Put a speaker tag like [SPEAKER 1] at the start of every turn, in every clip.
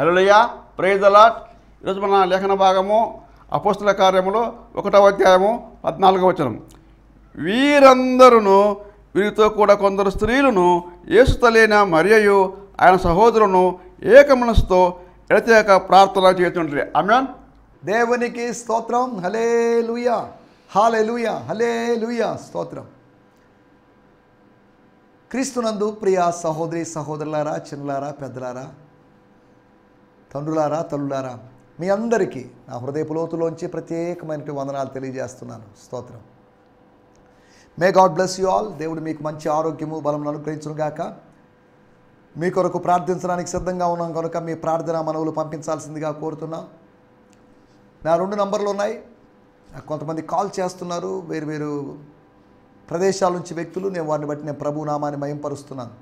[SPEAKER 1] Hallelujah, praise the lord. ఈరోజు మన లేఖన భాగము అపోస్తల కార్యములు 1వ అధ్యాయము 14వ వచనం. వీరందరూ వీరితో కూడా కొందరు స్త్రీలను యేసు తల్లియైన మరియయు ఆయన సహోదరులను ఏక మనసుతో ఎడతెగక ప్రార్థన చేస్తుండ్రి. ఆమేన్.
[SPEAKER 2] దేవునికి స్తోత్రం. హల్లెలూయా, హల్లెలూయా, హల్లెలూయా, స్తోత్రం. క్రీస్తునందు ప్రియ సహోదరి సహోదరులారా, చిన్నలారా, పెద్దలారా, తండ్రులారా, తల్లులారా, మీ అందరికీ నా హృదయపు లోతులోంచి ప్రత్యేకమైన వందనాలు తెలియజేస్తున్నాను. స్తోత్రం. May God bless you all. దేవుడు మీకు మంచి ఆరోగ్యము బలమును అనుగ్రహించును గాక. మీ కొరకు ప్రార్థించడానికి సిద్ధంగా ఉన్నాం కనుక మీ ప్రార్థన మనవులు పంపించాల్సిందిగా కోరుతున్నాం. నా 2 నంబర్లు ఉన్నాయి. నాకు కొంతమంది కాల్ చేస్తున్నారు, వేరు వేరు ప్రదేశాల నుంచి వ్యక్తులు. నేను వారిని బట్టి నేను ప్రభు నామాన్ని మహింపరుస్తున్నాను.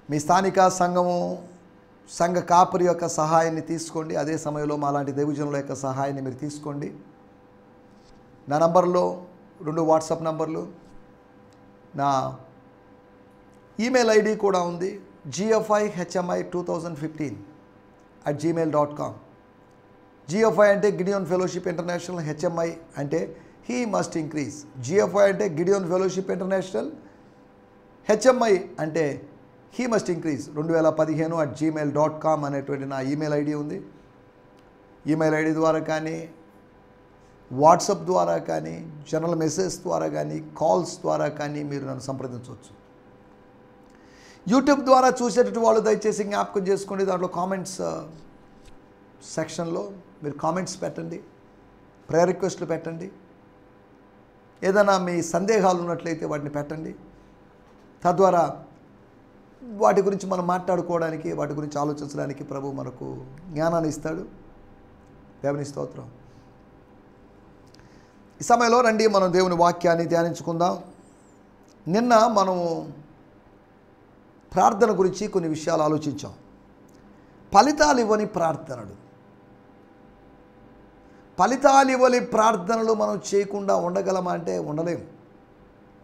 [SPEAKER 2] మీ స్థానిక సంఘ కాపరి యొక్క సహాయాన్ని తీసుకోండి. అదే సమయంలో మాలాంటి దైవజనుల యొక్క సహాయాన్ని మీరు తీసుకోండి. నా నంబర్లో 2 వాట్సాప్ నంబర్లు, నా ఈమెయిల్ ఐడి కూడా ఉంది. gfihmi2015@gmail.com. GFI అంటే గిడియోన్ ఫెలోషిప్ ఇంటర్నేషనల్, HMI అంటే హీ మస్ట్ ఇంక్రీజ్. GFI అంటే గిడియోన్ ఫెలోషిప్ ఇంటర్నేషనల్, HMI అంటే హీ మస్ట్ ఇంక్రీజ్ 2015@gmail.com అనేటువంటి నా ఈమెయిల్ ఐడి ఉంది. ఈమెయిల్ ఐడి ద్వారా కానీ, వాట్సాప్ ద్వారా కానీ, జనరల్ మెసేజ్ ద్వారా కానీ, కాల్స్ ద్వారా కానీ మీరు నన్ను సంప్రదించవచ్చు. యూట్యూబ్ ద్వారా చూసేటటువంటి వాళ్ళు దయచేసి జ్ఞాపకం చేసుకోండి. దాంట్లో కామెంట్స్ సెక్షన్లో మీరు కామెంట్స్ పెట్టండి, ప్రేయర్ రిక్వెస్ట్లు పెట్టండి. ఏదైనా మీ సందేహాలు ఉన్నట్లయితే వాటిని పెట్టండి. తద్వారా వాటి గురించి మనం మాట్లాడుకోవడానికి, వాటి గురించి ఆలోచించడానికి ప్రభు మనకు జ్ఞానాన్ని ఇస్తాడు. దేవుని స్తోత్రం. ఈ సమయంలో రండి మనం దేవుని వాక్యాన్ని ధ్యానించుకుందాం. నిన్న మనము ప్రార్థన గురించి కొన్ని విషయాలు ఆలోచించాం. ఫలితాలు ఇవ్వని ప్రార్థనలు. ఫలితాలు ఇవ్వని ప్రార్థనలు మనం చేయకుండా ఉండగలమా అంటే ఉండలేము.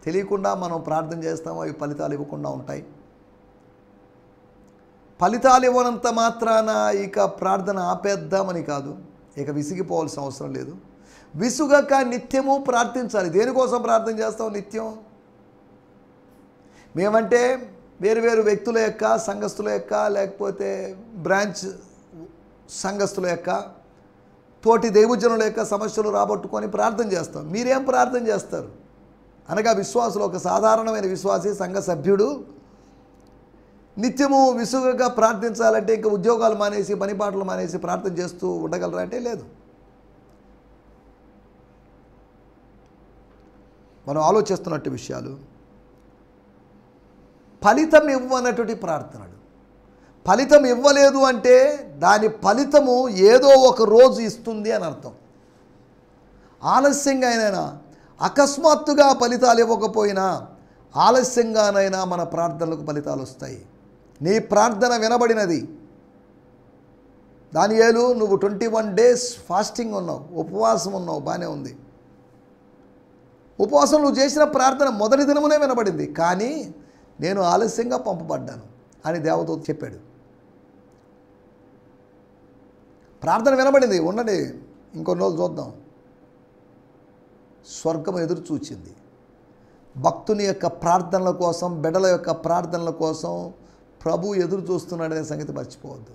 [SPEAKER 2] తెలియకుండా మనం ప్రార్థన చేస్తాము, అవి ఫలితాలు ఇవ్వకుండా ఉంటాయి. ఫలితాలు ఇవ్వనంత మాత్రాన ఇక ప్రార్థన ఆపేద్దామని కాదు, ఇక విసిగిపోవాల్సిన అవసరం లేదు. విసుగక నిత్యము ప్రార్థించాలి. దేనికోసం ప్రార్థన చేస్తాం నిత్యం? మేమంటే వేరు వ్యక్తుల యొక్క, సంఘస్థుల యొక్క, లేకపోతే బ్రాంచ్ సంఘస్థుల యొక్క, తోటి దైవజనుల యొక్క సమస్యలు రాబట్టుకొని ప్రార్థన చేస్తాం. మీరేం ప్రార్థన చేస్తారు? అనగా విశ్వాసులు, ఒక సాధారణమైన విశ్వాసి, సంఘ సభ్యుడు నిత్యము విసుగగా ప్రార్థించాలంటే ఇంకా ఉద్యోగాలు మానేసి, పనిపాటలు మానేసి ప్రార్థన చేస్తూ ఉండగలరా అంటే లేదు. మనం ఆలోచిస్తున్నట్టు విషయాలు. ఫలితం ఇవ్వనటువంటి ప్రార్థనలు. ఫలితం ఇవ్వలేదు అంటే దాని ఫలితము ఏదో ఒక రోజు ఇస్తుంది అని అర్థం. ఆలస్యంగా అయినా, అకస్మాత్తుగా ఫలితాలు ఇవ్వకపోయినా ఆలస్యంగానైనా మన ప్రార్థనలకు ఫలితాలు వస్తాయి. నీ ప్రార్థన వినబడినది. దానియేలు, నువ్వు 21 days ఫాస్టింగ్ ఉన్నావు, ఉపవాసం ఉన్నావు, బాగానే ఉంది. ఉపవాసం నువ్వు చేసిన ప్రార్థన మొదటి దినమునే వినబడింది, కానీ నేను ఆలస్యంగా పంపబడ్డాను అని దేవదూత చెప్పాడు. ప్రార్థన వినబడింది, ఉండండి ఇంకొన్ని రోజులు చూద్దాం. స్వర్గం ఎదురు చూచింది. భక్తుని యొక్క ప్రార్థనల కోసం, బిడ్డల యొక్క ప్రార్థనల కోసం ప్రభు ఎదురు చూస్తున్నాడనే సంగతి మర్చిపోవద్దు.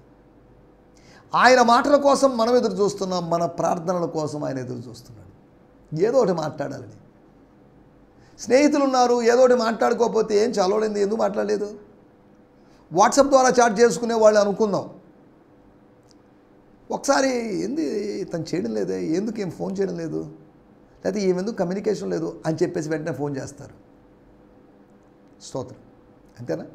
[SPEAKER 2] ఆయన మాటల కోసం మనం ఎదురు చూస్తున్నాం, మన ప్రార్థనల కోసం ఆయన ఎదురు చూస్తున్నాడు. ఏదో ఒకటి మాట్లాడాలని. స్నేహితులు ఉన్నారు, ఏదో ఒకటి మాట్లాడుకోకపోతే ఏం చదవలేదు, ఎందుకు మాట్లాడలేదు? వాట్సాప్ ద్వారా చాట్ చేసుకునే వాళ్ళు అనుకుందాం. ఒకసారి ఏంది తను చేయడం లేదే, ఎందుకు ఏం ఫోన్ చేయడం లేదు, లేకపోతే ఏమెందుకు కమ్యూనికేషన్ లేదు అని చెప్పేసి వెంటనే ఫోన్ చేస్తారు. స్తోత్రం. అంతేనా?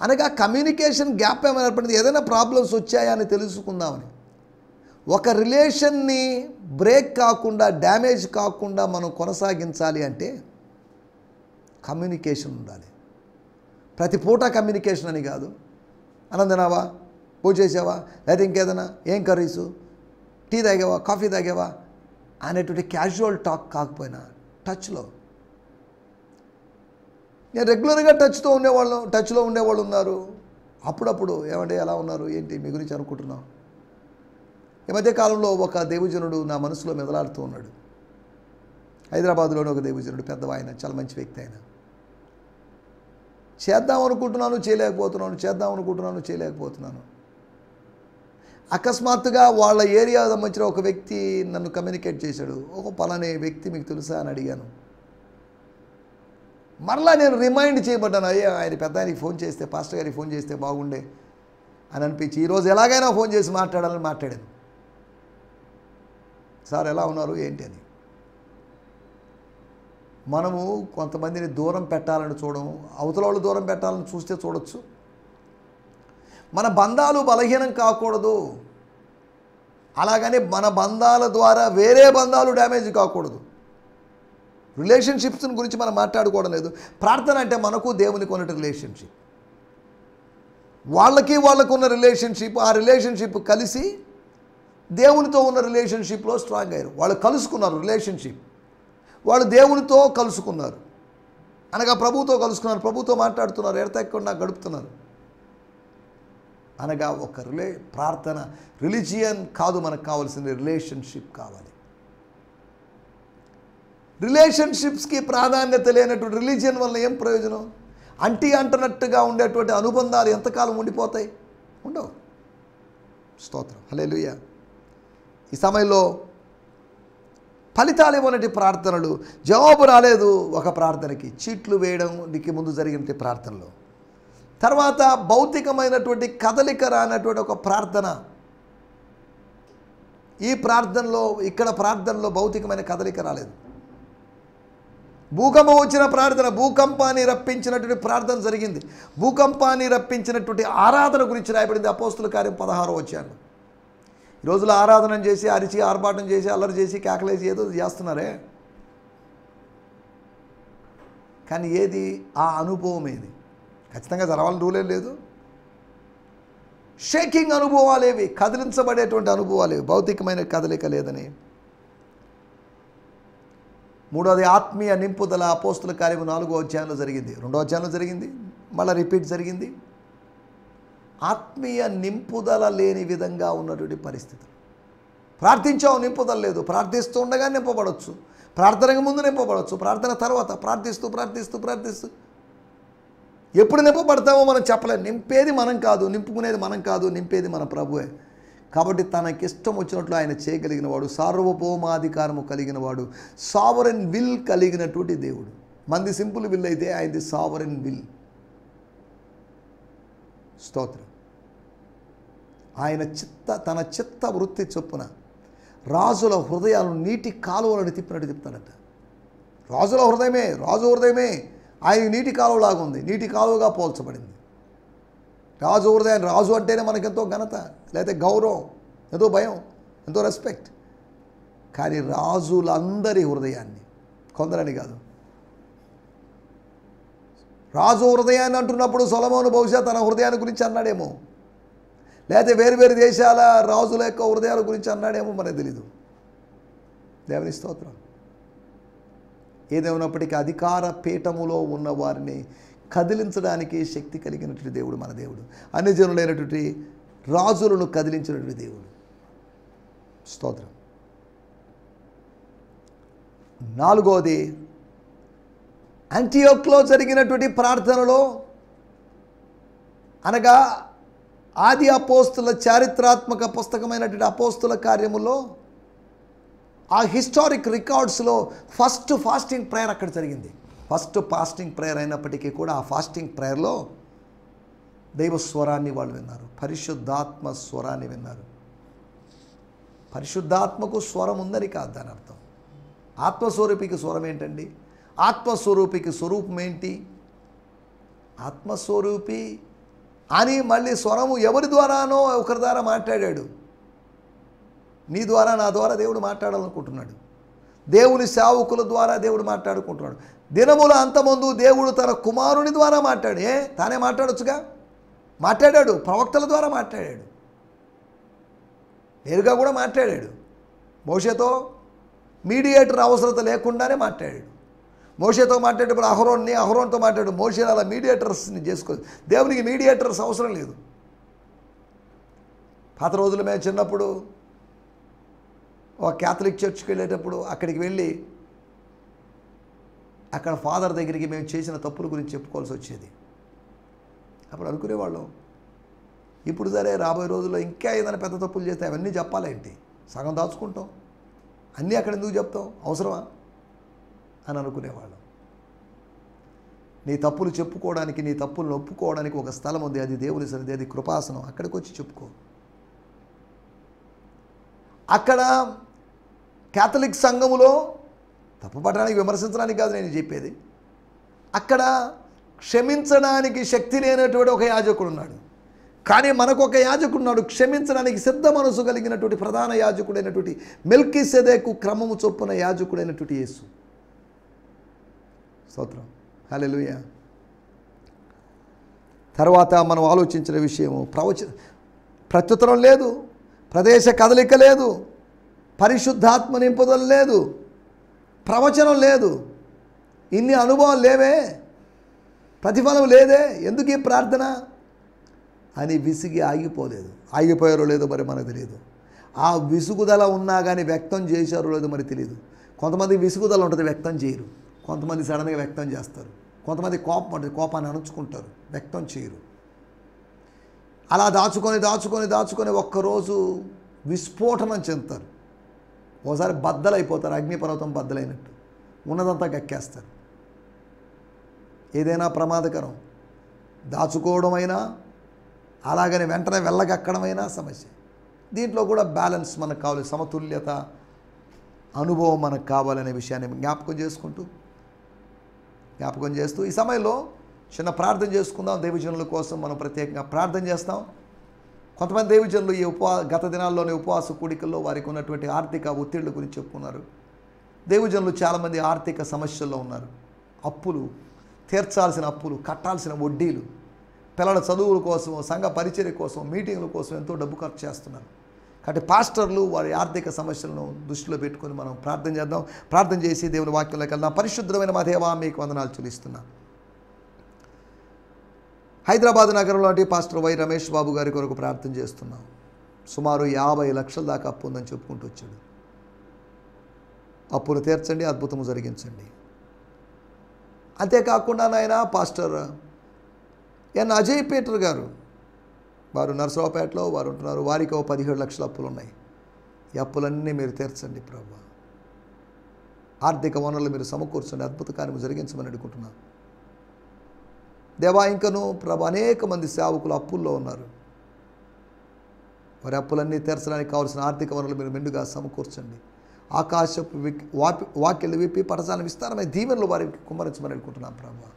[SPEAKER 2] అనగా కమ్యూనికేషన్ గ్యాప్ ఏమైనా ఏర్పడింది, ఏదైనా ప్రాబ్లమ్స్ వచ్చాయా అని తెలుసుకుందామని. ఒక రిలేషన్ని బ్రేక్ కాకుండా, డ్యామేజ్ కాకుండా మనం కొనసాగించాలి అంటే కమ్యూనికేషన్ ఉండాలి. ప్రతి పూట కమ్యూనికేషన్ అని కాదు. అనందనావా, పూజ చేసావా, లేదా ఇంకేదైనా, ఏం కర్రీసు, టీ తాగావా, కాఫీ తాగావా అనేటువంటి క్యాజువల్ టాక్ కాకపోయినా టచ్లో. నేను రెగ్యులర్గా టచ్లో ఉండేవాళ్ళు ఉన్నారు. అప్పుడప్పుడు ఏమంటే ఎలా ఉన్నారు ఏంటి మీ గురించి అనుకుంటున్నాం. ఈ మధ్య కాలంలో ఒక దైవజనుడు నా మనసులో మెదలాడుతూ ఉన్నాడు. హైదరాబాద్లోని ఒక దైవజనుడు, పెద్ద ఆయన, చాలా మంచి వ్యక్తి ఆయన. చేద్దాం అనుకుంటున్నాను చేయలేకపోతున్నాను. అకస్మాత్తుగా వాళ్ళ ఏరియా సంబంధించిన ఒక వ్యక్తి నన్ను కమ్యూనికేట్ చేశాడు. ఒక పలానే వ్యక్తి మీకు తెలుసా అని అడిగాను. మరలా నేను రిమైండ్ చేయబడ్డాను. అయ్యా ఆయన పెద్ద ఆయనకి ఫోన్ చేస్తే, పాస్టర్ గారికి ఫోన్ చేస్తే బాగుండే అని అనిపించి ఈరోజు ఎలాగైనా ఫోన్ చేసి మాట్లాడాలని మాట్లాడాను. సార్ ఎలా ఉన్నారు ఏంటి అని. మనము కొంతమందిని దూరం పెట్టాలని చూడము, అవతల వాళ్ళు దూరం పెట్టాలని చూస్తే చూడొచ్చు. మన బంధాలు బలహీనం కాకూడదు, అలాగని మన బంధాల ద్వారా వేరే బంధాలు డ్యామేజ్ కాకూడదు. రిలేషన్షిప్స్ గురించి మనం మాట్లాడుకోవడం లేదు. ప్రార్థన అంటే మనకు దేవునికి ఉన్న రిలేషన్షిప్, వాళ్ళకు ఉన్న రిలేషన్షిప్, ఆ రిలేషన్షిప్ కలిసి దేవునితో ఉన్న రిలేషన్షిప్లో స్ట్రాంగ్ అయ్యారు. వాళ్ళు కలుసుకున్నారు, రిలేషన్షిప్ వాళ్ళు దేవునితో కలుసుకున్నారు, అనగా ప్రభువుతో కలుసుకున్నారు, ప్రభువుతో మాట్లాడుతున్నారు, ఎడతెక్కకుండా గడుపుతున్నారు. అనగా ఒక ప్రార్థన రిలీజియన్ కాదు, మనకు కావాల్సిన రిలేషన్షిప్ కావాలి. రిలేషన్షిప్స్కి ప్రాధాన్యత లేనటువంటి రిలీజియన్ వల్ల ఏం ప్రయోజనం? అంటున్నట్టుగా ఉండేటువంటి అనుబంధాలు ఎంతకాలం ఉండిపోతాయి? ఉండవు. స్తోత్రం, హల్లెలూయా. ఈ సమయంలో ఫలితాలు ఇవ్వనటి ప్రార్థనలు, జవాబు రాలేదు ఒక ప్రార్థనకి, చీట్లు వేయడానికి ముందు జరిగినటువంటి ప్రార్థనలో. తర్వాత భౌతికమైనటువంటి కదలిక రానటువంటి ఒక ప్రార్థన. ఈ ప్రార్థనలో, ఇక్కడ ప్రార్థనలో భౌతికమైన కదలిక రాలేదు. భూకంపం వచ్చిన ప్రార్థన, భూకంపాన్ని రప్పించినటువంటి ప్రార్థన జరిగింది. భూకంపాన్ని రప్పించినటువంటి ఆరాధన గురించి రాయబడింది అపోస్తుల కార్యం 16వ అధ్యాయంలో. ఈ రోజులో ఆరాధన చేసి, అరిచి, ఆర్భాటం చేసి, అల్లరి చేసి, కేకలేసి ఏదో చేస్తున్నారే, కానీ ఏది ఆ అనుభవం? ఏది ఖచ్చితంగా జరగాలని రూలేం లేదు. షేకింగ్ అనుభవాలేవి, కదిలించబడేటువంటి అనుభవాలేవి, భౌతికమైన కదలిక లేదని. మూడోది ఆత్మీయ నింపుదల. అపోస్తుల కార్యము 4వ అధ్యాయంలో జరిగింది, 2వ అధ్యాయంలో జరిగింది, మళ్ళీ రిపీట్ జరిగింది. ఆత్మీయ నింపుదల లేని విధంగా ఉన్నటువంటి పరిస్థితులు. ప్రార్థించావు, నింపుదల లేదు. ప్రార్థిస్తూ ఉండగా నింపబడవచ్చు, ప్రార్థనకు ముందు నింపబడవచ్చు, ప్రార్థన తర్వాత ప్రార్థిస్తూ ఎప్పుడు నింపబడతామో మనం చెప్పలేము. నింపేది మనం కాదు, నింపుకునేది మనం కాదు, నింపేది మన ప్రభువే. కాబట్టి తనకిష్టం వచ్చినట్లు ఆయన చేయగలిగిన వాడు, సార్వభౌమాధికారము కలిగిన వాడు, సావరెన్ విల్ కలిగినటువంటి దేవుడు. మంది సింపుల్ విల్ అయితే ఆయనది సావరెన్ విల్. స్తోత్రం. ఆయన తన చిత్త వృత్తి చొప్పున రాజుల హృదయాలను నీటి కాలువలను తిప్పినట్టు చెప్తాడట. రాజు హృదయమే ఆయన నీటి కాలువలాగా ఉంది, నీటి కాలువగా పోల్చబడింది. రాజు హృదయాన్ని, రాజు అంటేనే మనకెంతో ఘనత, లేకపోతే గౌరవం, ఎంతో భయం, ఎంతో రెస్పెక్ట్. కానీ రాజులందరి హృదయాన్ని, కొందరని కాదు, రాజు హృదయాన్ని అంటున్నప్పుడు సొలొమోను బహుశా తన హృదయాన్ని గురించి అన్నాడేమో, లేకపోతే వేరు దేశాల రాజుల యొక్క హృదయాల గురించి అన్నాడేమో, మనకు తెలీదు. దేవుని స్తోత్రం. ఏదేమైనప్పటికీ అధికార పీఠములో ఉన్న వారిని కదిలించడానికి శక్తి కలిగినటువంటి దేవుడు మన దేవుడు. అన్ని జనులైనటువంటి రాజులను కదిలించినటువంటి దేవుడు. స్తోత్రం. 4వది యాంటియోక్లో జరిగినటువంటి ప్రార్థనలో, అనగా ఆది అపోస్తుల చారిత్రాత్మక పుస్తకమైనటువంటి అపోస్తుల కార్యములో, ఆ హిస్టారిక్ రికార్డ్స్లో ఫస్ట్ ఫాస్టింగ్ ప్రేయర్ అక్కడ జరిగింది. ఫస్ట్ ఫాస్టింగ్ ప్రేయర్ అయినప్పటికీ కూడా ఆ ఫాస్టింగ్ ప్రేయర్లో దైవ స్వరాన్ని వాళ్ళు విన్నారు, పరిశుద్ధాత్మ స్వరాన్ని విన్నారు. పరిశుద్ధాత్మకు స్వరం ఉందని కాదు దాని అర్థం. ఆత్మస్వరూపికి స్వరం ఏంటండి? ఆత్మస్వరూపికి స్వరూపం ఏంటి? ఆత్మస్వరూపి అని మళ్ళీ స్వరము ఎవరి ద్వారానో ఒకరి ద్వారా మాట్లాడాడు. నీ ద్వారా, నా ద్వారా దేవుడు మాట్లాడాలనుకుంటున్నాడు. దేవుని సేవకుల ద్వారా దేవుడు మాట్లాడుకుంటున్నాడు. దినముల అంతమందు దేవుడు తన కుమారుని ద్వారా తానే మాట్లాడొచ్చుగా. మాట్లాడాడు, ప్రవక్తల ద్వారా మాట్లాడాడు, నేరుగా కూడా మాట్లాడాడు. మోషేతో మీడియేటర్ అవసరత లేకుండానే మాట్లాడాడు. మోషేతో మాట్లాడేటప్పుడు అహరోన్తో మాట్లాడు. మోషే అలా మీడియేటర్స్ని చేసుకో. దేవునికి మీడియేటర్స్ అవసరం లేదు. పాత రోజులు మేము చిన్నప్పుడు ఒక క్యాథలిక్ చర్చ్కి వెళ్ళేటప్పుడు అక్కడికి వెళ్ళి అక్కడ ఫాదర్ దగ్గరికి మేము చేసిన తప్పుల గురించి చెప్పుకోవాల్సి వచ్చేది. అప్పుడు అనుకునేవాళ్ళం, ఇప్పుడు సరే రాబోయే రోజుల్లో ఇంకా ఏదైనా పెద్ద తప్పులు చేస్తే అవన్నీ చెప్పాలేంటి, సగం దాచుకుంటాం, అన్నీ అక్కడ ఎందుకు చెప్తాం, అవసరమా అని అనుకునేవాళ్ళం. నీ తప్పులు చెప్పుకోవడానికి, నీ తప్పులను ఒప్పుకోవడానికి ఒక స్థలం ఉంది, అది దేవుని సన్నిధి, అది కృపాసనం. అక్కడికి వచ్చి చెప్పుకో. అక్కడ క్యాథలిక్ సంఘములో తప్పుపట్టడానికి, విమర్శించడానికి కాదు నేను చెప్పేది, అక్కడ క్షమించడానికి శక్తి లేనటువంటి ఒక యాజకుడు ఉన్నాడు. కానీ మనకు ఒక యాజకుడు ఉన్నాడు, క్షమించడానికి సిద్ధ మనసు కలిగినటువంటి ప్రధాన యాజకుడైనటువంటి మెల్కీసెదెకు క్రమము చొప్పున యాజకుడైనటువంటి యేసు. స్తోత్రం, హల్లెలూయా. తర్వాత మనం ఆలోచించిన విషయము ప్రత్యుత్తరం లేదు, ప్రదేశ కదలిక లేదు, పరిశుద్ధాత్మ నింపుదల లేదు, ప్రవచనం లేదు, ఇన్ని అనుభవాలు లేవే, ప్రతిఫలం లేదే, ఎందుకు ఈ ప్రార్థన అని విసిగి ఆగిపోలేదు. ఆగిపోయారో లేదో మరి మనకు తెలియదు. ఆ విసుగుదల ఉన్నా కానీ వ్యక్తం చేశారో లేదో మరి తెలియదు. కొంతమంది విసుగుదల ఉంటుంది, వ్యక్తం చేయరు. కొంతమంది సడన్గా వ్యక్తం చేస్తారు. కొంతమంది కోపం ఉంటుంది, కోపాన్ని అణుచుకుంటారు, వ్యక్తం చేయరు. అలా దాచుకొని ఒక్కరోజు విస్ఫోటనం చెందుతారు. ఒకసారి బద్దలైపోతారు, అగ్నిపర్వతం బద్దలైనట్టు ఉన్నదంతా గక్కేస్తారు. ఏదైనా ప్రమాదకరం. దాచుకోవడమైనా అలాగని వెంటనే వెళ్ళగక్కడమైనా సమస్య. దీంట్లో కూడా బ్యాలెన్స్ మనకు కావాలి, సమతుల్యత, అనుభవం మనకు కావాలనే విషయాన్ని జ్ఞాపకం చేస్తూ ఈ సమయంలో చిన్న ప్రార్థన చేసుకుందాం. దైవజనుల కోసం మనం ప్రత్యేకంగా ప్రార్థన చేస్తాం. కొంతమంది దైవజనులు ఈ గత దినాల్లోని ఉపవాస కూడికల్లో వారికి ఉన్నటువంటి ఆర్థిక ఒత్తిళ్ల గురించి చెప్పుకున్నారు. దైవజనులు చాలామంది ఆర్థిక సమస్యల్లో ఉన్నారు. అప్పులు, తీర్చాల్సిన అప్పులు, కట్టాల్సిన వడ్డీలు, పిల్లల చదువుల కోసం, సంఘ పరిచర్య కోసం, మీటింగుల కోసం ఎంతో డబ్బు ఖర్చు చేస్తున్నారు. కాబట్టి పాస్టర్లు వారి ఆర్థిక సమస్యలను దృష్టిలో పెట్టుకొని మనం ప్రార్థన చేద్దాం. ప్రార్థన చేసి దేవుని వాక్యంలోకి వెళ్దాం. పరిశుద్ధమైన మా దేవా, మీకు వందనాలు చెల్లిస్తున్నా. హైదరాబాద్ నగరంలోని పాస్టర్ వై రమేష్ బాబు గారి కొరకు ప్రార్థన చేస్తున్నాం. సుమారు 50 లక్షల దాకా అప్పు ఉందని చెప్పుకుంటూ వచ్చాడు. అప్పును తీర్చండి, అద్భుతము జరిగించండి. అంతేకాకుండా నాయన పాస్టర్ ఎన్ అజయ్ పీటర్ గారు, వారు నర్సరావుపేటలో వారు ఉంటున్నారు. వారికి 17 లక్షల అప్పులు ఉన్నాయి. ఈ అప్పులన్నీ మీరు తీర్చండి ప్రభు. ఆర్థిక వనరులు మీరు సమకూర్చండి, అద్భుత కార్యము జరిగించమని అడుగుతున్నాను దేవా. ఇంకను ప్రభు అనేక మంది సేవకులు అప్పుల్లో ఉన్నారు. వారి అప్పులన్నీ తీర్చడానికి కావాల్సిన ఆర్థిక వనరులు మీరు మెండుగా సమకూర్చండి. ఆకాశపు వాక్యలు విప్పి పరచాలని విస్తారమైన దీవెనలు వారికి కుమ్మరించమని అనుకుంటున్నాం ప్రభు.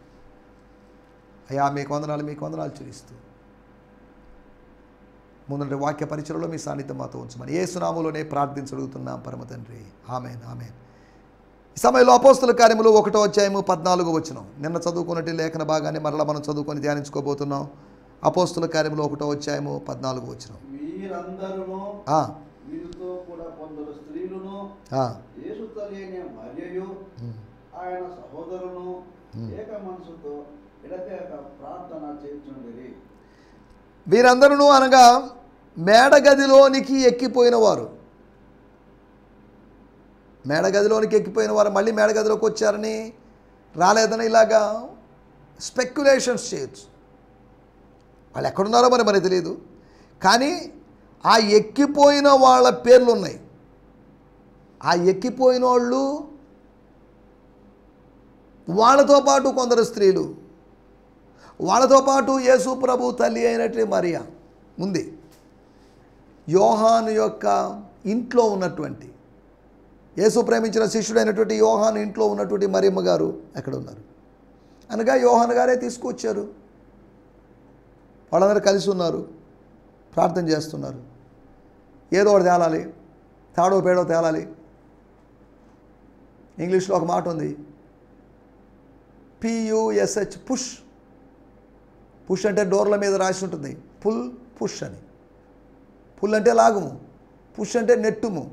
[SPEAKER 2] అయ్యా, మీకు వందనాలు చెల్లిస్తూ ముందు వాక్య పరిచయంలో మీ సాన్నిధ్యం మాతో ఉంచమని యేసు నామములోనే ప్రార్థించగలుగుతున్నాం పరమ తండ్రి, ఆమేన్, ఆమేన్. ఈ సమయంలో అపోస్తల కార్యములు 1వ అధ్యాయము 14వ వచనం. నిన్న చదువుకున్నట్టు లేఖన భాగాన్ని మరలా మనం చదువుకొని ధ్యానించుకోబోతున్నాం. అపోస్తల కార్యములు 1వ అధ్యాయము 14వ వచనం.
[SPEAKER 1] వీరందరూ వీరితో కూడా కొందరు స్త్రీలను, యేసు తల్లి మరియయు ఆయన సహోదరులను ఏక మనసుతో ఎడతెగక ప్రార్థన చేయుచుండిరి.
[SPEAKER 2] వీరందరూ అనగా మేడగదిలోనికి ఎక్కిపోయిన వారు. మేడగదిలోనికి ఎక్కిపోయిన వారు మళ్ళీ మేడగదిలోకి వచ్చారని, రాలేదని ఇలాగా స్పెక్యులేషన్స్ చేయొచ్చు. వాళ్ళు ఎక్కడున్నారో మరి మనకు తెలియదు. కానీ ఆ ఎక్కిపోయిన వాళ్ళ పేర్లు ఉన్నాయి. ఆ ఎక్కిపోయిన వాళ్ళు, వాళ్ళతో పాటు కొందరు స్త్రీలు, వాళ్ళతో పాటు యేసు ప్రభు తల్లి అయినటువంటి మరియా ఉంది. యోహాను యొక్క ఇంట్లో ఉన్నటువంటి, యేసు ప్రేమించిన శిష్యుడైనటువంటి యోహాను ఇంట్లో ఉన్నటువంటి మరియమ్మ గారు ఎక్కడ ఉన్నారు అనగా యోహాను గారే తీసుకొచ్చారు. వాళ్ళందరూ కలిసి ఉన్నారు, ప్రార్థన చేస్తున్నారు. ఏదో ఒకటి తేలాలి, తాడో పేడో తేలాలి. ఇంగ్లీష్లో ఒక మాట ఉంది, PUSH, పుష్. పుష్ అంటే డోర్ల మీద రాసి ఉంటుంది, పుల్, పుష్ అని. పుల్ అంటే లాగుము, పుష్ అంటే నెట్టుము.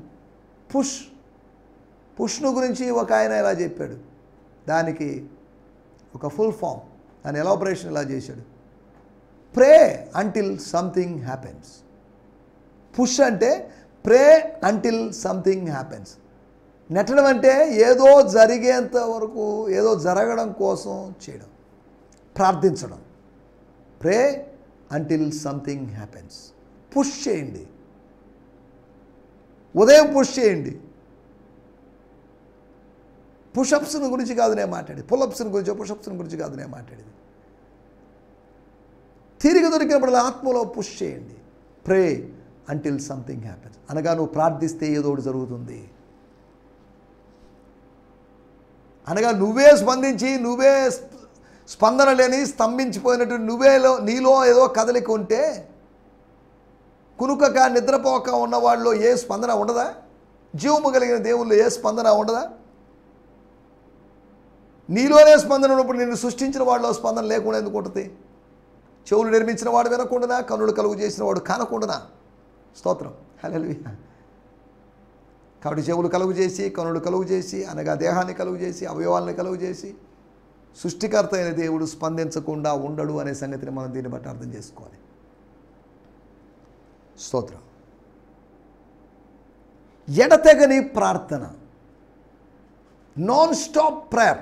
[SPEAKER 2] పుష్ను గురించి ఒక ఆయన ఇలా చెప్పాడు, దానికి ఒక ఫుల్ ఫామ్, దాని ఎలాబరేషన్ ఇలా చేశాడు. ప్రే అంటిల్ సంథింగ్ హ్యాపెన్స్. పుష్ అంటే ప్రే అంటిల్ సంథింగ్ హ్యాపెన్స్. నెట్టడం అంటే ఏదో జరిగేంత వరకు, ఏదో జరగడం కోసం చేయడం, ప్రార్థించడం. ప్రే అంటిల్ సంథింగ్ హ్యాపెన్స్. పుష్ చేయండి, ఉదయం పుష్ చేయండి. పుషప్స్ని గురించి కాదు నేను మాట్లాడేది, పుల్అప్స్ని గురించి పుషప్స్ని గురించి కాదు నేను మాట్లాడేది. తిరిగి దొరికినప్పుడు ఆత్మలో పుష్ చేయండి. ప్రే అంటిల్ సంథింగ్ హ్యాపెన్స్ అనగా నువ్వు ప్రార్థిస్తే ఏదో ఒకటి జరుగుతుంది అనగా నువ్వే స్పందించి, నువ్వే స్పందన లేని స్తంభించిపోయినట్టు నీలో ఏదో కదలిక ఉంటే, కునుకక నిద్రపోక ఉన్న వాళ్ళలో ఏ స్పందన ఉండదా? జీవము కలిగిన దేవుళ్ళు ఏ స్పందన ఉండదా? నీలోనే స్పందన ఉన్నప్పుడు నిన్ను సృష్టించిన వాళ్ళలో స్పందన లేకుండా ఎందుకు ఉంటుంది? చెవులు నిర్మించిన వాడు వినకుండానా, కన్నులు కలుగు చేసిన వాడు కానకుండానా? స్తోత్రం, హల్లెలూయా. కాబట్టి చెవులు కలుగు చేసి, కన్నులు కలుగు చేసి, అనగా దేహాన్ని కలుగు చేసి, అవయవాలను కలుగు చేసి, సృష్టికర్త అయిన దేవుడు స్పందించకుండా ఉండడు అనే సంగతిని మనం దీన్ని బట్టి అర్థం చేసుకోవాలి. స్తోత్రం. ఎడతెగని ప్రార్థన, non stop prayer.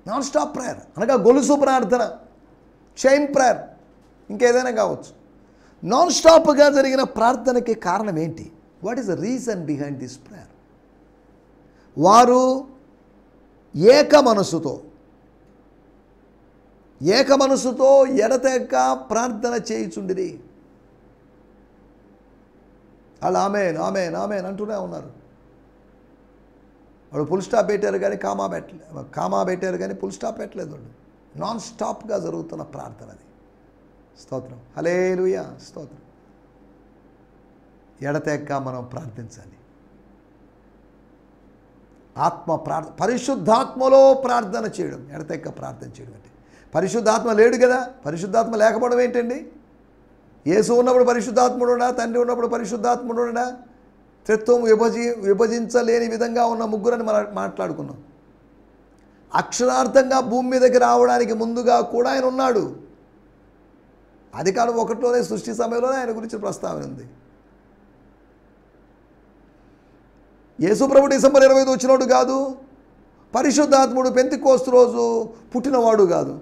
[SPEAKER 2] Non stop prayer అనగా గొలుసు ప్రార్థన, చైన్ ప్రేయర్, ఇంకేదైనా కావచ్చు. నాన్ స్టాప్గా జరిగిన ప్రార్థనకి కారణం ఏంటి? What is the reason behind this prayer? వారు ఏక మనసుతో ఎడతెగక ప్రార్థన చేయుచుండిరి. వాళ్ళు ఆమేన్ ఆమేన్ ఆమేన్ అంటూనే ఉన్నారు. వాడు ఫుల్ స్టాప్ పెట్టారు కానీ కామా పెట్టారు కానీ ఫుల్ స్టాప్ పెట్టలేదు. వాళ్ళు నాన్ స్టాప్గా జరుగుతున్న ప్రార్థన అది. స్తోత్రం, హల్లెలూయా, స్తోత్రం. ఎడతెగక మనం ప్రార్థించాలి. పరిశుద్ధాత్మలో ప్రార్థన చేయడం, ఎడతెగక ప్రార్థన చేయడం అంటే. పరిశుద్ధాత్మ లేడు కదా, పరిశుద్ధాత్మ లేకపోవడం ఏంటండి? యేసు ఉన్నప్పుడు పరిశుద్ధాత్ముడునా, తండ్రి ఉన్నప్పుడు పరిశుద్ధాత్ముడునా, త్రిత్వం విభజించలేని విధంగా ఉన్న ముగ్గురని మనం మాట్లాడుకున్నాం. అక్షరార్థంగా భూమి మీదకి రావడానికి ముందుగా కూడా ఆయన ఉన్నాడు. ఆదికాండం 1లోనే సృష్టి సమయంలోనే ఆయన గురించి ప్రస్తావన ఉంది. యేసు ప్రభు డిసెంబర్ 25 వచ్చినోడు కాదు. పరిశుద్ధాత్ముడు పెంతెకోస్తు రోజు పుట్టినవాడు కాదు.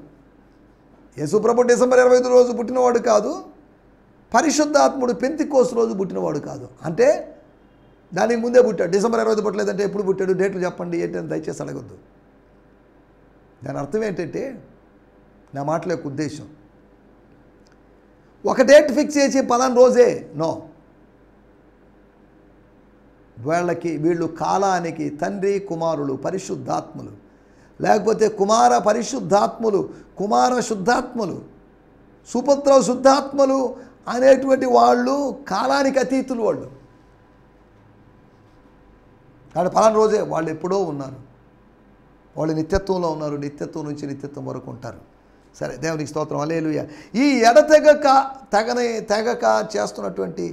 [SPEAKER 2] యేసు ప్రభు డిసెంబర్ 25 రోజు పుట్టినవాడు కాదు. పరిశుద్ధాత్ముడు పెంతెకోస్తు రోజు పుట్టినవాడు కాదు. అంటే దానికి ముందే పుట్టాడు. డిసెంబర్ 25 పుట్టలేదంటే ఎప్పుడు పుట్టాడు? డేట్లు చెప్పండి ఏంటని దయచేసి అడగొద్దు. దాని అర్థం ఏంటంటే, నా మాటల యొక్క ఉద్దేశం, ఒక డేట్ ఫిక్స్ చేసి పలానా రోజే నో. వీళ్ళు కాలానికి తండ్రి కుమారులు పరిశుద్ధాత్ములు, లేకపోతే కుమార పరిశుద్ధాత్ములు, కుమార శుద్ధాత్ములు, సుపుత్ర శుద్ధాత్ములు అనేటువంటి వాళ్ళు కాలానికి అతీతులు. వాళ్ళు కాబట్టి పలానా రోజే వాళ్ళు ఎప్పుడో ఉన్నారు. వాళ్ళు నిత్యత్వంలో ఉన్నారు. నిత్యత్వం నుంచి నిత్యత్వం వరకు ఉంటారు. సరే, దేవునికి స్తోత్రం, హల్లెలూయా. ఈ తెగక చేస్తున్నటువంటి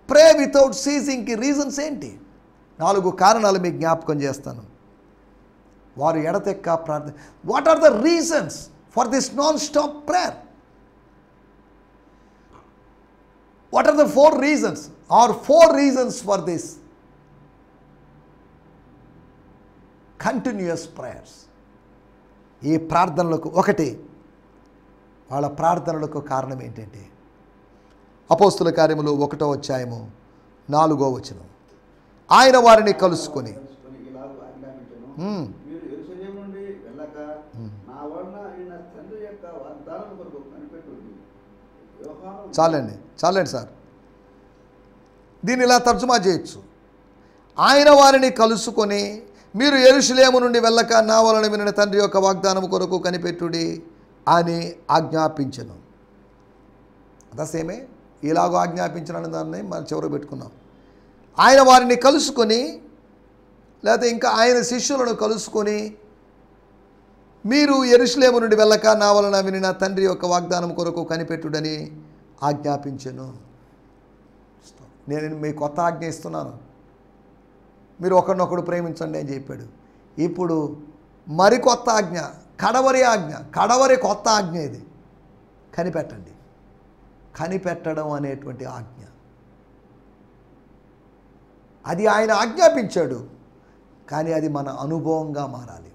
[SPEAKER 2] ప్రే వితౌట్ సీజింగ్కి రీజన్స్ ఏంటి? 4 కారణాలు మీకు జ్ఞాపకం చేస్తాను. వారు ఎడతెగక ప్రార్థన. What are the reasons for this non stop prayer? What are the 4 reasons or 4 reasons for this continuous prayers? ఈ ప్రార్థనలకు వాళ్ళ ప్రార్థనలకు కారణం ఏంటంటే, అపోస్తుల కార్యములు 1వ అధ్యాయము 4వ వచనం, ఆయన వారిని కలుసుకొని చాలండి సార్, దీన్ని ఇలా తర్జుమా చేయొచ్చు. ఆయన వారిని కలుసుకొని మీరు యెరూషలేము నుండి వెళ్ళక నా వలన వినిన తండ్రి యొక్క వాగ్దానం కొరకు కనిపెట్టుడి అని ఆజ్ఞాపించను. సేమే ఇలాగో ఆజ్ఞాపించనని దాన్ని మనం చివర పెట్టుకున్నాం. ఆయన వారిని కలుసుకొని, లేకపోతే ఇంకా ఆయన శిష్యులను కలుసుకొని మీరు యెరూషలేము నుండి వెళ్ళక నా వలన వినిన తండ్రి యొక్క వాగ్దానం కొరకు కనిపెట్టుడని ఆజ్ఞాపించను. నేను మీకు కొత్త ఆజ్ఞ ఇస్తున్నాను, మీరు ఒకరినొకడు ప్రేమించండి అని చెప్పాడు. ఇప్పుడు మరికొత్త ఆజ్ఞ, కడవరి ఆజ్ఞ, కడవరి కొత్త ఆజ్ఞ ఇది. కనిపెట్టండి. కనిపెట్టడం అనేటువంటి ఆజ్ఞ, అది ఆయన ఆజ్ఞాపించాడు, కానీ అది మన అనుభవంగా మారాలి.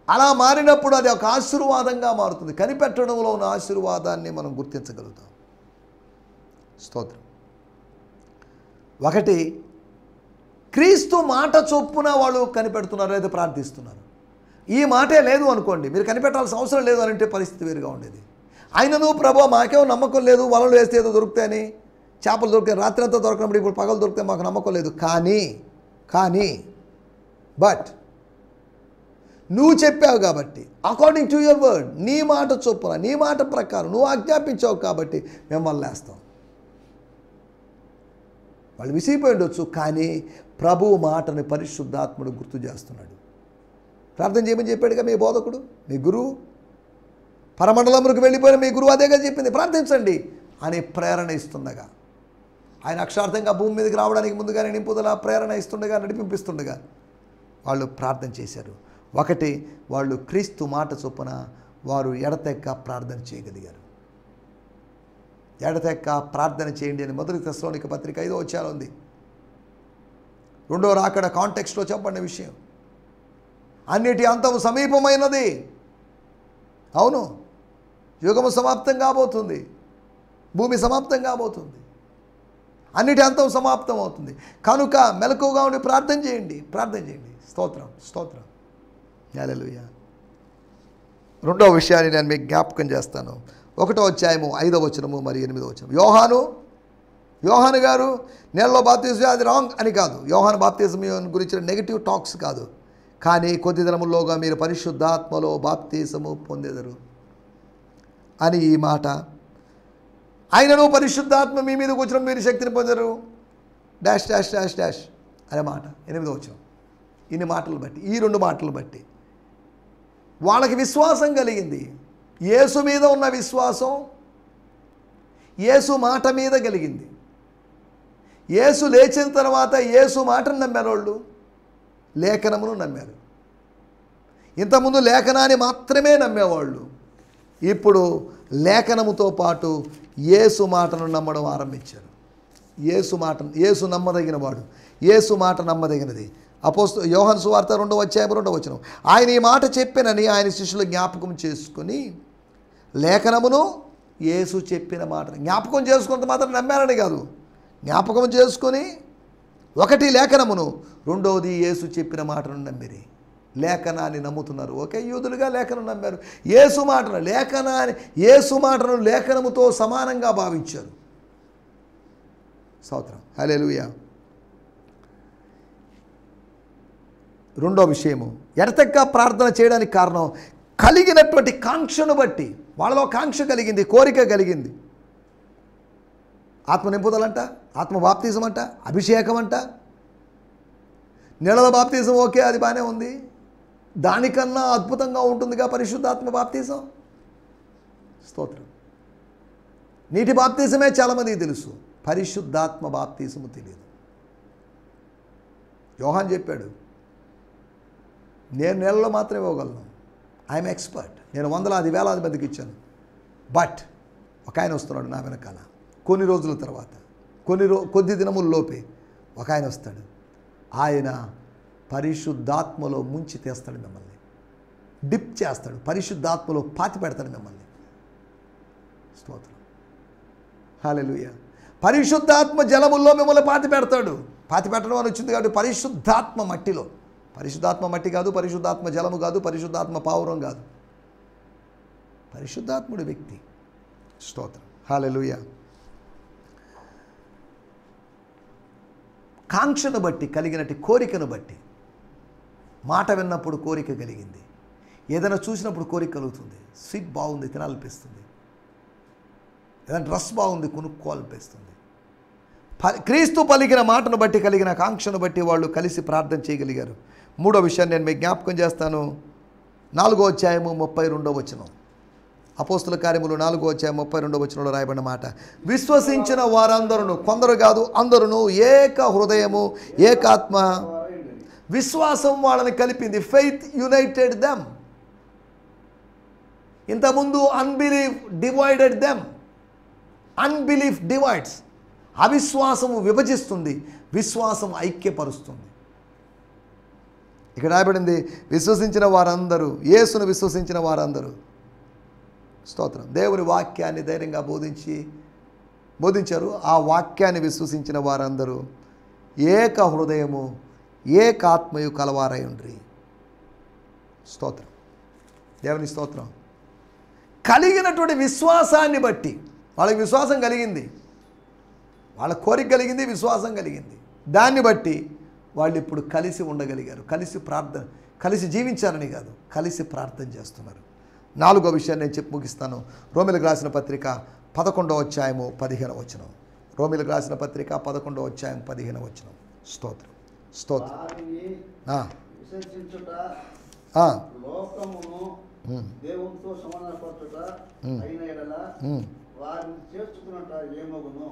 [SPEAKER 2] అలా మారినప్పుడు అది ఒక ఆశీర్వాదంగా మారుతుంది. కనిపెట్టడంలో ఉన్న ఆశీర్వాదాన్ని మనం గుర్తించగలుగుతాం. స్తోత్రం. ఒకటి, క్రీస్తు మాట చొప్పున వాళ్ళు కనిపెడుతున్నారు లేదా ప్రార్థిస్తున్నారు. ఈ మాటే లేదు అనుకోండి, మీరు కనిపెట్టాల్సిన అవసరం లేదు అని అంటే పరిస్థితి వేరుగా ఉండేది. ఆయనను ప్రభు మాకేమో నమ్మకం లేదు, వలలు వేస్తే ఏదో దొరుకుతాయని, చేపలు దొరికాయి, రాత్రి అంతా దొరకనప్పుడు ఇప్పుడు పగలు దొరికితే మాకు నమ్మకం లేదు. కానీ బట్ నువ్వు చెప్పావు కాబట్టి, అకార్డింగ్ టు యువర్ వర్డ్, నీ మాట చొప్పున, నీ మాట ప్రకారం నువ్వు ఆజ్ఞాపించావు కాబట్టి మేము వాళ్ళు వేస్తాం. వాళ్ళు విసిగిపోయి ఉండొచ్చు, కానీ ప్రభువు మాటని పరిశుద్ధాత్ముడు గుర్తు చేస్తున్నాడు. ప్రార్థన చేయమని చెప్పాడుగా మీ బోధకుడు, మీ గురువు. పరమండలంలోకి వెళ్ళిపోయిన మీ గురువు అదేగా చెప్పింది, ప్రార్థించండి అని ప్రేరణ ఇస్తుండగా, ఆయన అక్షార్థంగా భూమి మీదకి రావడానికి ముందుగానే నింపుదల ప్రేరణ ఇస్తుండగా, నడిపింపిస్తుండగా వాళ్ళు ప్రార్థన చేశారు. ఒకటి, వాళ్ళు క్రీస్తు మాట చొప్పున వారు ఎడతెక్క ప్రార్థన చేయగలిగారు. ఎడతెక్క ప్రార్థన చేయండి అని 1 తెస్సలోనిక పత్రిక 5వ అధ్యాయం ఉంది. 2వ రాకడ కాంటెక్స్ట్లో చెప్పండి విషయం. అన్నిటి అంతం సమీపమైనది. అవును, యుగము సమాప్తం కాబోతుంది, భూమి సమాప్తం కాబోతుంది, అన్నిటి అంతం సమాప్తం అవుతుంది. కనుక మెలకువగా ఉండి ప్రార్థన చేయండి. స్తోత్రం. హల్లెలూయా. రెండవ విషయాన్ని నేను మీకు జ్ఞాపకం చేస్తాను. 1వ అధ్యాయము 5వ వచనము మరియు 8వ వచనం. యోహాను గారు నీళ్ళలో బాప్తిజం, అది రాంగ్ అని కాదు, యోహాను బాప్తిజం గురించిన నెగిటివ్ టాక్స్ కాదు, కానీ కొద్ది దినముల్లోగా మీరు పరిశుద్ధాత్మలో బాప్తిజము పొందెదరు అని ఈ మాట. ఆయనను పరిశుద్ధాత్మ మీ మీదకి వచ్చిన మీరు శక్తిని పొందరు డాష్ డాష్ డాష్ డాష్ అనే మాట 8వ వచనం. ఇన్ని మాటలు బట్టి, ఈ 2 మాటలు బట్టి వాళ్ళకి విశ్వాసం కలిగింది. యేసు మీద ఉన్న విశ్వాసం యేసు మాట మీద కలిగింది. యేసు లేచిన తర్వాత యేసు మాటను నమ్మారు వాళ్ళు, లేఖనమును నమ్మారు. ఇంతకుముందు లేఖనాన్ని మాత్రమే నమ్మేవాళ్ళు, ఇప్పుడు లేఖనముతో పాటు యేసు మాటను నమ్మడం ఆరంభించారు. యేసు నమ్మదగిన వాడు, యేసు మాట నమ్మదగినది. యోహాను సువార్త 2వ అధ్యాయం 2వ వచనం. ఆయన ఈ మాట చెప్పానని ఆయన శిష్యులు జ్ఞాపకం చేసుకుని లేఖనమును యేసు చెప్పిన మాటను జ్ఞాపకం చేసుకున్నంత మాత్రం నమ్మారని కాదు, జ్ఞాపకం చేసుకొని, ఒకటి లేఖనమును, రెండవది యేసు చెప్పిన మాటను నమ్మిరి. లేఖనాన్ని నమ్ముతున్నారు. ఒకే యూదులుగా లేఖనం నమ్మారు. యేసు మాటను లేఖనముతో సమానంగా భావించారు. స్తోత్రం. హల్లెలూయా. రెండో విషయము, ఎడతెక్క ప్రార్థన చేయడానికి కారణం కలిగినటువంటి కాంక్షను బట్టి. వాళ్ళలో కాంక్ష కలిగింది, కోరిక కలిగింది. ఆత్మ నింపుదలంట, ఆత్మ బాప్తిజం అంట, అభిషేకం అంట. నీళ్ళ బాప్తిజం ఓకే, అది బాగానే ఉంది. దానికన్నా అద్భుతంగా ఉంటుందిగా పరిశుద్ధాత్మ బాప్తిజం. స్తోత్రం. నీటి బాప్తిజమే చాలామందికి తెలుసు, పరిశుద్ధాత్మ బాప్తిజము తెలియదు. యోహాన్ చెప్పాడు, నేను నీళ్ళలో మాత్రమే ఇవ్వగలను, ఐఎమ్ ఎక్స్పర్ట్, నేను వందలాది వేలాది మందికి ఇచ్చాను. బట్ ఒక ఆయన వస్తున్నాడు నా వెనకాల, కొన్ని రోజుల తర్వాత, కొద్ది దినముల్లోపే ఒక ఆయన వస్తాడు. ఆయన పరిశుద్ధాత్మలో ముంచి తీస్తాడు మిమ్మల్ని, డిప్ చేస్తాడు, పరిశుద్ధాత్మలో పాతి పెడతాడు మిమ్మల్ని. స్తోత్రం. హల్లెలూయా. పరిశుద్ధాత్మ జలముల్లో మిమ్మల్ని పాతి పెడతాడు. పాతి పెట్టడం అని వచ్చింది కాబట్టి పరిశుద్ధాత్మ మట్టిలో. పరిశుద్ధాత్మ మట్టి కాదు, పరిశుద్ధాత్మ జలము కాదు, పరిశుద్ధాత్మ పావురం కాదు, పరిశుద్ధాత్ముడి వ్యక్తి. స్తోత్రం. హల్లెలూయా. కాంక్షను బట్టి, కలిగినట్టు కోరికను బట్టి. మాట విన్నప్పుడు కోరిక కలిగింది, ఏదైనా చూసినప్పుడు కోరిక కలుగుతుంది. స్వీట్ బాగుంది, తినాలనిపిస్తుంది. ఏదైనా డ్రెస్ బాగుంది, కొనుక్కోవాలనిపిస్తుంది. క్రీస్తు పలికిన మాటను బట్టి కలిగిన కాంక్షను బట్టి వాళ్ళు కలిసి ప్రార్థన చేయగలిగారు. మూడో విషయాన్ని నేను మీకు జ్ఞాపకం చేస్తాను. 4వ అధ్యాయము 32వ వచనం. అపోస్తుల కార్యములు 4వ అధ్యాయం 32వ వచనంలో రాయబడిన మాట, విశ్వసించిన వారందరూ, కొందరు కాదు అందరూ, ఏక హృదయము ఏకాత్మ విశ్వాసం వాళ్ళని కలిపింది. Faith united them. ఇంతకుముందు unbelief divided them. Unbelief divides. అవిశ్వాసము విభజిస్తుంది, విశ్వాసం ఐక్యపరుస్తుంది. ఇక్కడ రాయబడింది, విశ్వసించిన వారందరూ, యేసును విశ్వసించిన వారందరూ, స్తోత్రం, దేవుని వాక్యాన్ని ధైర్యంగా బోధించారు. ఆ వాక్యాన్ని విశ్వసించిన వారందరూ ఏక హృదయము ఏకాత్మయు కలవారై ఉండ్రి. స్తోత్రం, దేవుని స్తోత్రం. కలిగినటువంటి విశ్వాసాన్ని బట్టి, వాళ్ళకి విశ్వాసం కలిగింది, వాళ్ళ కోరిక కలిగింది, విశ్వాసం కలిగింది. దాన్ని బట్టి వాళ్ళు ఇప్పుడు కలిసి ఉండగలిగారు. కలిసి జీవించారని కాదు, కలిసి ప్రార్థన చేస్తున్నారు. 4వ విషయాన్ని నేను చెప్పి ముగిస్తాను. రోమీయులకు రాసిన పత్రిక 11వ అధ్యాయము 15వ వచనం. రోమీయులకు రాసిన పత్రిక 11వ అధ్యాయం 15వ వచనం. స్తోత్రం, స్తోత్రం.
[SPEAKER 1] లోకమును దేవునితో సమానపరచుట అయిన ఎడల వారిని చేర్చుకున్నట ఏమగును,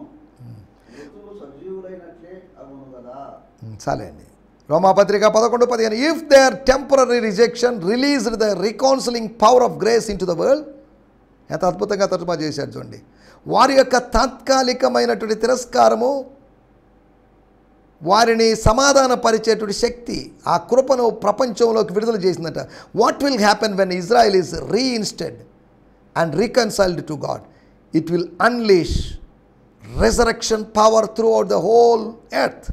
[SPEAKER 1] మృతులు సజీవులైనట్లే అగును కదా.
[SPEAKER 2] చాలే అండి. రోమాపత్రిక 11:15. If there temporary rejection released the reconciling power of grace into the world. ఎంత అద్భుతంగా తర్జుమా చేశారు చూడండి. వారి యొక్క తాత్కాలికమైనటువంటి తిరస్కారము వారిని సమాధానపరిచేటువంటి శక్తి, ఆ కృపను ప్రపంచంలోకి విడుదల చేసిందట. What will happen when Israel is reinstated and reconciled to God? It will unleash resurrection power throughout the whole earth.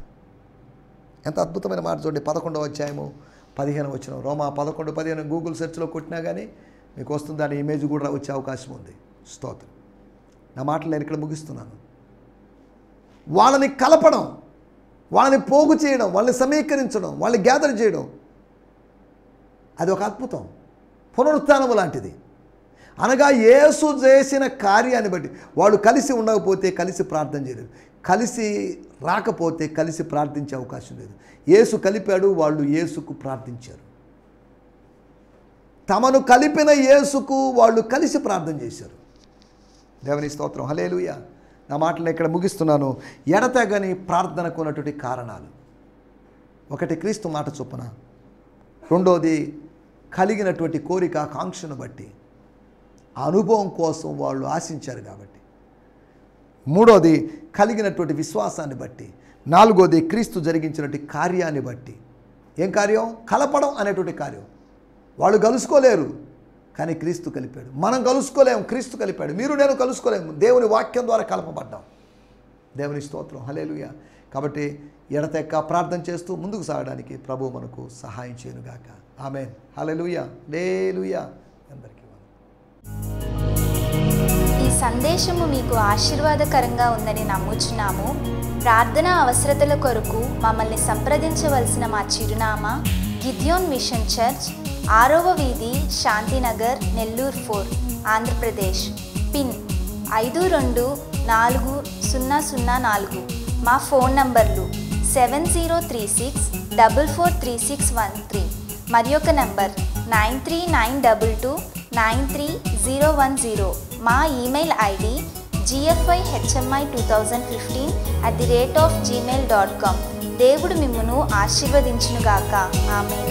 [SPEAKER 2] ఎంత అద్భుతమైన మాట చూడండి. 11వ అధ్యాయము 15వ వచనం. రోమా 11:15 గూగుల్ సెర్చ్లో కొట్టినా కానీ మీకు వస్తుంది, దాని ఇమేజ్ కూడా వచ్చే అవకాశం ఉంది. స్తోత్రం. నా మాటలు నేను ఇక్కడ ముగిస్తున్నాను. వాళ్ళని కలపడం, వాళ్ళని పోగు చేయడం, వాళ్ళని సమీకరించడం, వాళ్ళని గ్యాదర్ చేయడం, అది ఒక అద్భుతం, పునరుత్థానము లాంటిది. అనగా యేసు చేసిన కార్యాన్ని బట్టి వాళ్ళు కలిసి ఉండకపోతే కలిసి ప్రార్థన చేయలేదు, కలిసి రాకపోతే కలిసి ప్రార్థించే అవకాశం లేదు. యేసు కలిపాడు, వాళ్ళు యేసుకు ప్రార్థించారు. తమను కలిపిన యేసుకు వాళ్ళు కలిసి ప్రార్థన చేశారు. దేవుని స్తోత్రం, హల్లెలూయా. నా మాటలు ఇక్కడ ముగిస్తున్నాను. ఎడతెగని ప్రార్థనకు ఉన్నటువంటి కారణాలు: 1, క్రీస్తు మాట చొప్పున. 2, కలిగినటువంటి కోరిక ఆకాంక్షను బట్టి, అనుభవం కోసం వాళ్ళు ఆశించారు కాబట్టి. 3, కలిగినటువంటి విశ్వాసాన్ని బట్టి. 4, క్రీస్తు జరిగించినటువంటి కార్యాన్ని బట్టి. ఏం కార్యం? కలపడం అనేటువంటి కార్యం. వాళ్ళు కలుసుకోలేరు, కానీ క్రీస్తు కలిపాడు. మనం కలుసుకోలేము, క్రీస్తు కలిపాడు. మీరు నేను కలుసుకోలేము, దేవుని వాక్యం ద్వారా కలపబడ్డాం. దేవుని స్తోత్రం, హల్లెలూయా. కాబట్టి ఎడతెక్క ప్రార్థన చేస్తూ ముందుకు సాగడానికి ప్రభువు మనకు సహాయం చేయనుగాక. ఆమేన్, హల్లెలూయా, హల్లెలూయా. అందరికీ
[SPEAKER 3] ఈ సందేశము మీకు ఆశీర్వాదకరంగా ఉందని నమ్ముచున్నాము. ప్రార్థనా అవసరతల కొరకు మమ్మల్ని సంప్రదించవలసిన మా చిరునామా గిద్యోన్ మిషన్ చర్చ్, 6వ వీధి, శాంతినగర్, నెల్లూరు 4, ఆంధ్రప్రదేశ్. పిన్ 524004. మా ఫోన్ నంబర్లు 7036443613. మరి ఒక నంబర్ 9392293010. మా ఈమెయిల్ ఐడి gfihmi2015@gmail.com. దేవుడు మిమ్మును ఆశీర్వదించునుగాక. ఆమేన్.